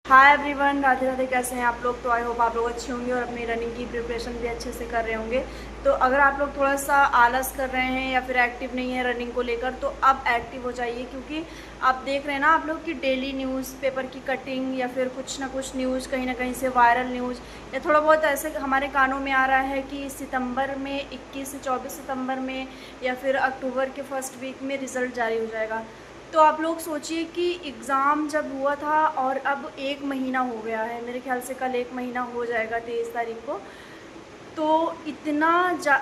Hi everyone, Radhe Radhe. कैसे हैं आप लोग? तो आई होप आप लोग अच्छे होंगे और अपनी रनिंग की प्रिपरेशन भी अच्छे से कर रहे होंगे। तो अगर आप लोग थोड़ा सा आलस कर रहे हैं या फिर एक्टिव नहीं है रनिंग को लेकर, तो अब एक्टिव हो जाइए, क्योंकि आप देख रहे हैं ना आप लोग की डेली न्यूज़पेपर की कटिंग या फिर कुछ ना कुछ न्यूज़ कहीं ना कहीं से वायरल न्यूज़ या थोड़ा बहुत ऐसे हमारे कानों में आ रहा है कि सितंबर में 21 से 24 सितंबर में या फिर अक्टूबर के फर्स्ट वीक में रिज़ल्ट जारी हो जाएगा। तो आप लोग सोचिए कि एग्ज़ाम जब हुआ था और अब 1 महीना हो गया है, मेरे ख्याल से कल 1 महीना हो जाएगा 23 तारीख को। तो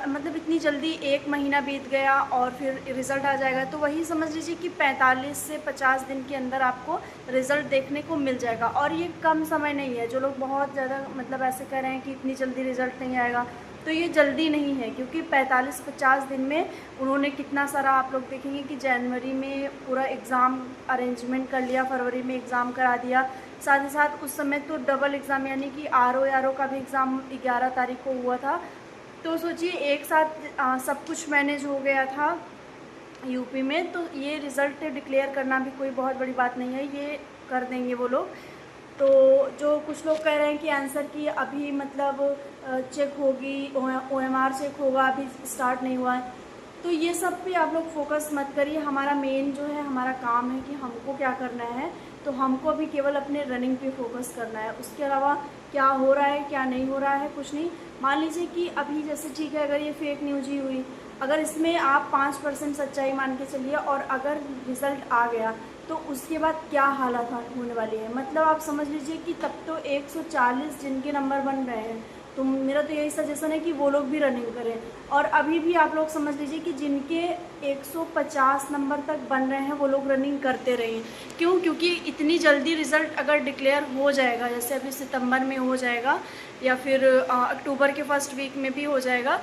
मतलब इतनी जल्दी 1 महीना बीत गया और फिर रिज़ल्ट आ जाएगा। तो वही समझ लीजिए कि 45 से 50 दिन के अंदर आपको रिज़ल्ट देखने को मिल जाएगा। और ये कम समय नहीं है। जो लोग बहुत ज़्यादा मतलब ऐसे कह रहे हैं कि इतनी जल्दी रिज़ल्ट नहीं आएगा, तो ये जल्दी नहीं है, क्योंकि 45-50 दिन में उन्होंने कितना सारा आप लोग देखेंगे कि जनवरी में पूरा एग्ज़ाम अरेंजमेंट कर लिया, फरवरी में एग्ज़ाम करा दिया। साथ ही साथ उस समय तो डबल एग्ज़ाम यानी कि आर ओ का भी एग्ज़ाम 11 तारीख को हुआ था। तो सोचिए एक साथ सब कुछ मैनेज हो गया था यूपी में। तो ये रिज़ल्ट डिक्लेयर करना भी कोई बहुत बड़ी बात नहीं है, ये कर देंगे वो लोग। तो जो कुछ लोग कह रहे हैं कि आंसर की अभी मतलब चेक होगी, OMR चेक होगा, अभी स्टार्ट नहीं हुआ है, तो ये सब पे आप लोग फोकस मत करिए। हमारा मेन जो है हमारा काम है कि हमको क्या करना है। तो हमको अभी केवल अपने रनिंग पे फोकस करना है। उसके अलावा क्या हो रहा है क्या नहीं हो रहा है कुछ नहीं। मान लीजिए कि अभी जैसे ठीक है, अगर ये फेक न्यूज़ ही हुई, अगर इसमें आप 5% सच्चाई मान के चलिए और अगर रिज़ल्ट आ गया, तो उसके बाद क्या हालत होने वाली है। मतलब आप समझ लीजिए कि तब तो 140 जिनके नंबर बन रहे हैं, तो मेरा तो यही सजेशन है कि वो लोग भी रनिंग करें। और अभी भी आप लोग समझ लीजिए कि जिनके 150 नंबर तक बन रहे हैं वो लोग रनिंग करते रहें। क्यों? क्योंकि इतनी जल्दी रिज़ल्ट अगर डिक्लेयर हो जाएगा, जैसे अभी सितंबर में हो जाएगा या फिर अक्टूबर के फर्स्ट वीक में भी हो जाएगा,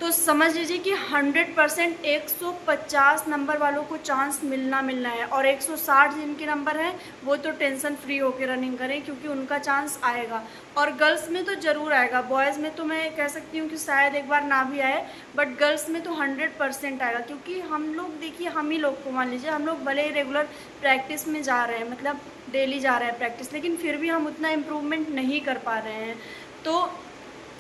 तो समझ लीजिए कि 100% 150 नंबर वालों को चांस मिलना है। और 160 जिनके नंबर हैं वो तो टेंशन फ्री होकर रनिंग करें, क्योंकि उनका चांस आएगा। और गर्ल्स में तो ज़रूर आएगा, बॉयज़ में तो मैं कह सकती हूँ कि शायद एक बार ना भी आए, बट गर्ल्स में तो 100% आएगा। क्योंकि हम लोग देखिए, हम ही लोग को मान लीजिए, हम लोग भले ही रेगुलर प्रैक्टिस में जा रहे हैं, मतलब डेली जा रहे हैं प्रैक्टिस, लेकिन फिर भी हम उतना इम्प्रूवमेंट नहीं कर पा रहे हैं। तो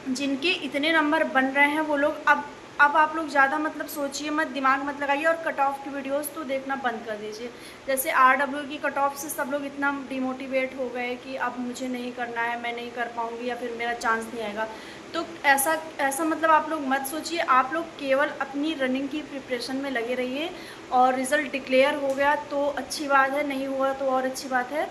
जिनके इतने नंबर बन रहे हैं वो लोग अब आप लोग ज़्यादा मतलब सोचिए मत, दिमाग मत लगाइए और कट ऑफ की वीडियोस तो देखना बंद कर दीजिए। जैसे RW की कट ऑफ से सब लोग इतना डिमोटिवेट हो गए कि अब मुझे नहीं करना है, मैं नहीं कर पाऊँगी या फिर मेरा चांस नहीं आएगा। तो ऐसा ऐसा मतलब आप लोग मत सोचिए। आप लोग केवल अपनी रनिंग की प्रिपरेशन में लगे रहिए। और रिज़ल्ट डिक्लेयर हो गया तो अच्छी बात है, नहीं हुआ तो और अच्छी बात है।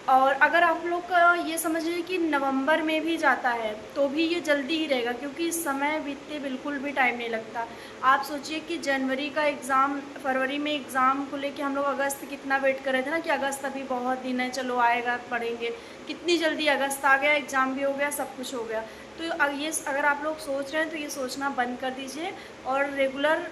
और अगर आप लोग का ये समझ लीजिए कि नवंबर में भी जाता है तो भी ये जल्दी ही रहेगा, क्योंकि इस समय बीतते बिल्कुल भी टाइम नहीं लगता। आप सोचिए कि जनवरी का एग्ज़ाम, फरवरी में एग्ज़ाम को लेके हम लोग अगस्त कितना वेट कर रहे थे ना, कि अगस्त अभी बहुत दिन है, चलो आएगा पढ़ेंगे। कितनी जल्दी अगस्त आ गया, एग्ज़ाम भी हो गया, सब कुछ हो गया। तो ये अगर आप लोग सोच रहे हैं तो ये सोचना बंद कर दीजिए और रेगुलर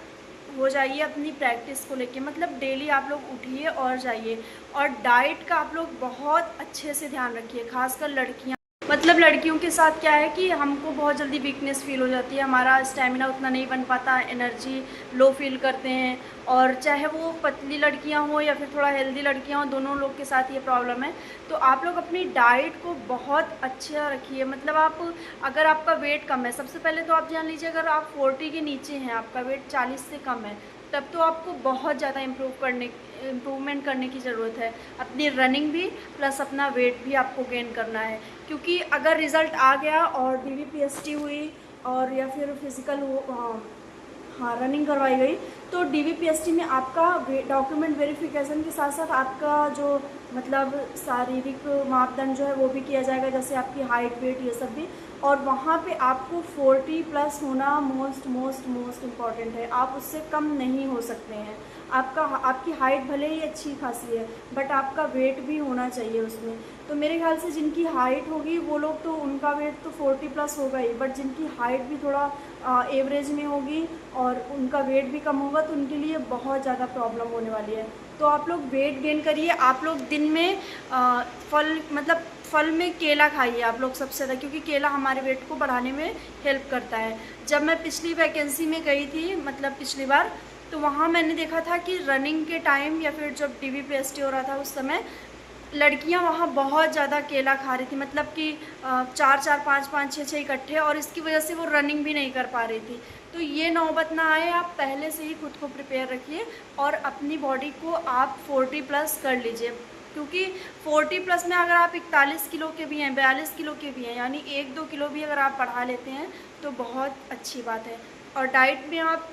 हो जाइए अपनी प्रैक्टिस को लेके। मतलब डेली आप लोग उठिए और जाइए। और डाइट का आप लोग बहुत अच्छे से ध्यान रखिए, खासकर लड़कियां। मतलब लड़कियों के साथ क्या है कि हमको बहुत जल्दी वीकनेस फील हो जाती है, हमारा स्टेमिना उतना नहीं बन पाता, एनर्जी लो फील करते हैं। और चाहे वो पतली लड़कियां हो या फिर थोड़ा हेल्दी लड़कियां हो, दोनों लोग के साथ ये प्रॉब्लम है। तो आप लोग अपनी डाइट को बहुत अच्छा रखिए। मतलब आप, अगर आपका वेट कम है, सबसे पहले तो आप जान लीजिए, अगर आप 40 के नीचे हैं, आपका वेट 40 से कम है, तब तो आपको बहुत ज़्यादा इम्प्रूवमेंट करने की ज़रूरत है। अपनी रनिंग भी प्लस अपना वेट भी आपको गेन करना है। क्योंकि अगर रिज़ल्ट आ गया और DVPST हुई और या फिर फिज़िकल हाँ रनिंग करवाई गई, तो DVPST में आपका डॉक्यूमेंट वेरिफिकेशन के साथ साथ आपका जो मतलब शारीरिक मापदंड जो है वो भी किया जाएगा, जैसे आपकी हाइट वेट ये सब भी। और वहाँ पे आपको 40+ होना मोस्ट इम्पॉर्टेंट है। आप उससे कम नहीं हो सकते हैं। आपकी हाइट भले ही अच्छी खासी है, बट आपका वेट भी होना चाहिए उसमें। तो मेरे ख्याल से जिनकी हाइट होगी वो लोग तो उनका वेट तो 40+ होगा ही, बट जिनकी हाइट भी थोड़ा एवरेज में होगी और उनका वेट भी कम होगा, तो उनके लिए बहुत ज़्यादा प्रॉब्लम होने वाली है। तो आप लोग वेट गेन करिए। आप लोग दिन में फल में केला खाइए आप लोग सबसे ज़्यादा, क्योंकि केला हमारे वेट को बढ़ाने में हेल्प करता है। जब मैं पिछली वैकेंसी में गई थी, मतलब पिछली बार, तो वहाँ मैंने देखा था कि रनिंग के टाइम या फिर जब DVPST हो रहा था उस समय लड़कियां वहाँ बहुत ज़्यादा केला खा रही थी, मतलब कि 4-4, 5-5, 6-6 इकट्ठे, और इसकी वजह से वो रनिंग भी नहीं कर पा रही थी। तो ये नौबत ना आए, आप पहले से ही खुद को प्रिपेयर रखिए और अपनी बॉडी को आप 40 प्लस कर लीजिए, क्योंकि 40 प्लस में अगर आप 41 किलो के भी हैं, 42 किलो के भी हैं, यानी 1-2 किलो भी अगर आप बढ़ा लेते हैं तो बहुत अच्छी बात है। और डाइट में आप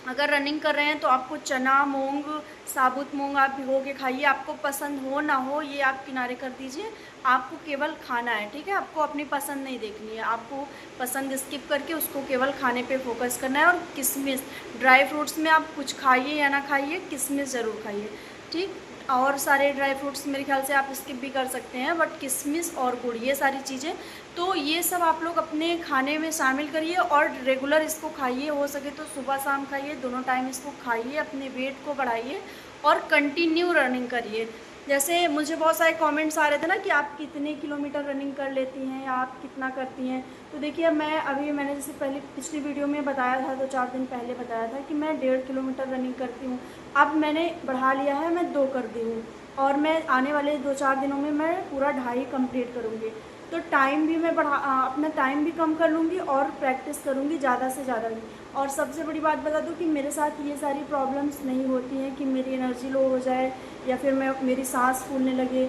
अगर रनिंग कर रहे हैं तो आपको चना, मूंग, साबुत मूंग आप भिगो के खाइए। आपको पसंद हो ना हो ये आप किनारे कर दीजिए, आपको केवल खाना है, ठीक है। आपको अपनी पसंद नहीं देखनी है, आपको पसंद स्किप करके उसको केवल खाने पे फोकस करना है। और किशमिश, ड्राई फ्रूट्स में आप कुछ खाइए या ना खाइए, किशमिश ज़रूर खाइए, ठीक। और सारे ड्राई फ्रूट्स मेरे ख्याल से आप स्किप भी कर सकते हैं, बट किशमिश और गुड़, ये सारी चीज़ें, तो ये सब आप लोग अपने खाने में शामिल करिए और रेगुलर इसको खाइए। हो सके तो सुबह शाम खाइए, दोनों टाइम इसको खाइए, अपने वेट को बढ़ाइए और कंटिन्यू रनिंग करिए। जैसे मुझे बहुत सारे कमेंट्स आ रहे थे ना कि आप कितने किलोमीटर रनिंग कर लेती हैं या आप कितना करती हैं। तो देखिए मैंने जैसे पहले पिछली वीडियो में बताया था, 2-4 दिन पहले बताया था कि मैं 1.5 किलोमीटर रनिंग करती हूँ। अब मैंने बढ़ा लिया है, मैं 2 कर दी हूँ, और मैं आने वाले 2-4 दिनों में मैं पूरा 2.5 कंप्लीट करूँगी। तो टाइम भी मैं अपना टाइम भी कम कर लूँगी और प्रैक्टिस करूँगी ज़्यादा से ज़्यादा भी। और सबसे बड़ी बात बता दूँ कि मेरे साथ ये सारी प्रॉब्लम्स नहीं होती हैं कि मेरी एनर्जी लो हो जाए या फिर मेरी सांस फूलने लगे।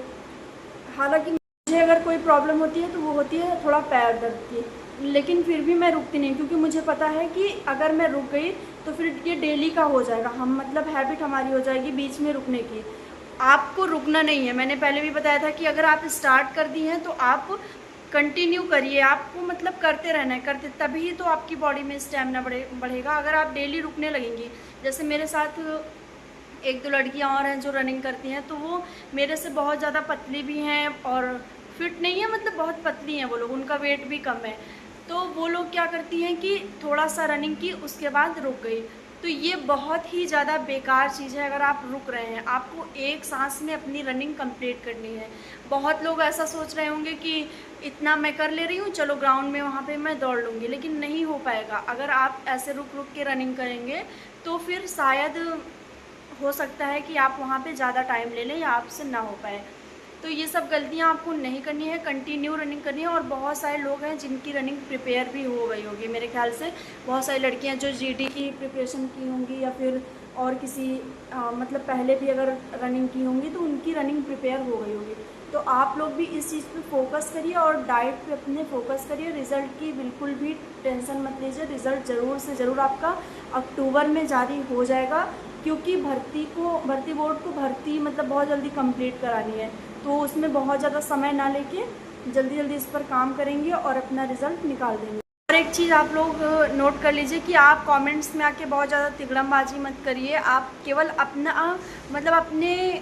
हालांकि मुझे अगर कोई प्रॉब्लम होती है तो वो होती है थोड़ा पैर दर्द की, लेकिन फिर भी मैं रुकती नहीं, क्योंकि मुझे पता है कि अगर मैं रुक गई तो फिर ये डेली का हो जाएगा, हम मतलब हैबिट हमारी हो जाएगी बीच में रुकने की। आपको रुकना नहीं है, मैंने पहले भी बताया था कि अगर आप स्टार्ट कर दी हैं तो आप कंटिन्यू करिए, आपको मतलब करते रहना है, करते तभी तो आपकी बॉडी में स्टेमिना बढ़ेगा। अगर आप डेली रुकने लगेंगी, जैसे मेरे साथ 1-2 लड़कियां और हैं जो रनिंग करती हैं, तो वो मेरे से बहुत ज़्यादा पतली भी हैं और फिट नहीं है, मतलब बहुत पतली हैं वो लोग, उनका वेट भी कम है। तो वो लोग क्या करती हैं कि थोड़ा सा रनिंग की, उसके बाद रुक गई। तो ये बहुत ही ज़्यादा बेकार चीज़ है। अगर आप रुक रहे हैं, आपको एक सांस में अपनी रनिंग कंप्लीट करनी है। बहुत लोग ऐसा सोच रहे होंगे कि इतना मैं कर ले रही हूँ, चलो ग्राउंड में वहाँ पे मैं दौड़ लूँगी, लेकिन नहीं हो पाएगा। अगर आप ऐसे रुक रुक के रनिंग करेंगे तो फिर शायद हो सकता है कि आप वहाँ पे ज़्यादा टाइम ले लें या आपसे ना हो पाए। तो ये सब गलतियाँ आपको नहीं करनी है, कंटिन्यू रनिंग करनी है। और बहुत सारे लोग हैं जिनकी रनिंग प्रिपेयर भी हो गई होगी, मेरे ख्याल से बहुत सारी लड़कियाँ जो जीडी की प्रिपरेशन की होंगी या फिर और किसी मतलब पहले भी अगर रनिंग की होंगी तो उनकी रनिंग प्रिपेयर हो गई होगी। तो आप लोग भी इस चीज़ पे फोकस करिए और डाइट पे अपने फोकस करिए। रिज़ल्ट की बिल्कुल भी टेंशन मत लीजिए, रिज़ल्ट ज़रूर से ज़रूर आपका अक्टूबर में जारी हो जाएगा, क्योंकि भर्ती बोर्ड को भर्ती मतलब बहुत जल्दी कंप्लीट करानी है, तो उसमें बहुत ज़्यादा समय ना लेके जल्दी जल्दी इस पर काम करेंगे और अपना रिज़ल्ट निकाल देंगे। और एक चीज़ आप लोग नोट कर लीजिए कि आप कमेंट्स में आके बहुत ज़्यादा तिगड़मबाजी मत करिए। आप केवल अपना मतलब अपने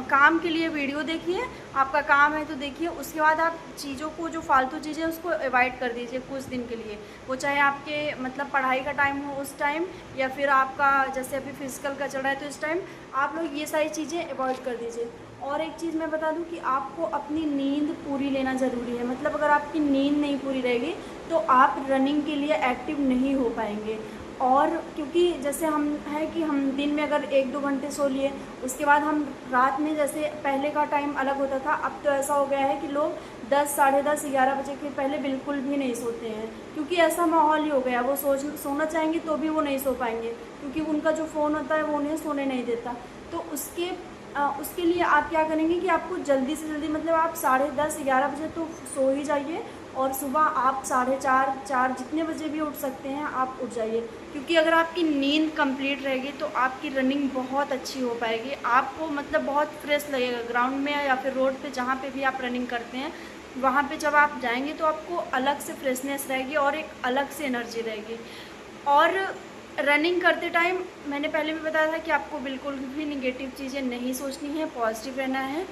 काम के लिए वीडियो देखिए, आपका काम है तो देखिए, उसके बाद आप चीज़ों को, जो फालतू चीज़ें उसको अवॉइड कर दीजिए कुछ दिन के लिए। वो चाहे आपके मतलब पढ़ाई का टाइम हो उस टाइम, या फिर आपका जैसे अभी फिजिकल का चल रहा है तो इस टाइम आप लोग ये सारी चीज़ें अवॉइड कर दीजिए। और एक चीज़ मैं बता दूं कि आपको अपनी नींद पूरी लेना ज़रूरी है। मतलब अगर आपकी नींद नहीं पूरी रहेगी तो आप रनिंग के लिए एक्टिव नहीं हो पाएंगे। और क्योंकि जैसे हम है कि हम दिन में अगर 1-2 घंटे सो लिए, उसके बाद हम रात में, जैसे पहले का टाइम अलग होता था, अब तो ऐसा हो गया है कि लोग 10, साढ़े 10, 11 बजे के पहले बिल्कुल भी नहीं सोते हैं, क्योंकि ऐसा माहौल ही हो गया। वो सोना चाहेंगे तो भी वो नहीं सो पाएंगे, क्योंकि उनका जो फ़ोन होता है वो उन्हें सोने नहीं देता। तो उसके लिए आप क्या करेंगे कि आपको जल्दी से जल्दी, मतलब आप 10:30, 11 बजे तो सो ही जाइए, और सुबह आप 4:30, 4 जितने बजे भी उठ सकते हैं आप उठ जाइए। क्योंकि अगर आपकी नींद कंप्लीट रहेगी तो आपकी रनिंग बहुत अच्छी हो पाएगी। आपको मतलब बहुत फ्रेश लगेगा ग्राउंड में या फिर रोड पे, जहाँ पे भी आप रनिंग करते हैं, वहाँ पे जब आप जाएंगे तो आपको अलग से फ्रेशनेस रहेगी और एक अलग से एनर्जी रहेगी। और रनिंग करते टाइम मैंने पहले भी बताया था कि आपको बिल्कुल भी निगेटिव चीज़ें नहीं सोचनी है, पॉजिटिव रहना है।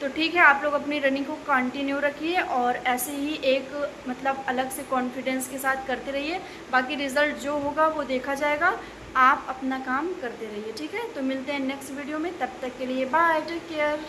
तो ठीक है, आप लोग अपनी रनिंग को कंटिन्यू रखिए और ऐसे ही एक मतलब अलग से कॉन्फिडेंस के साथ करते रहिए। बाकी रिज़ल्ट जो होगा वो देखा जाएगा, आप अपना काम करते रहिए, ठीक है। तो मिलते हैं नेक्स्ट वीडियो में, तब तक के लिए बाय, टेक केयर।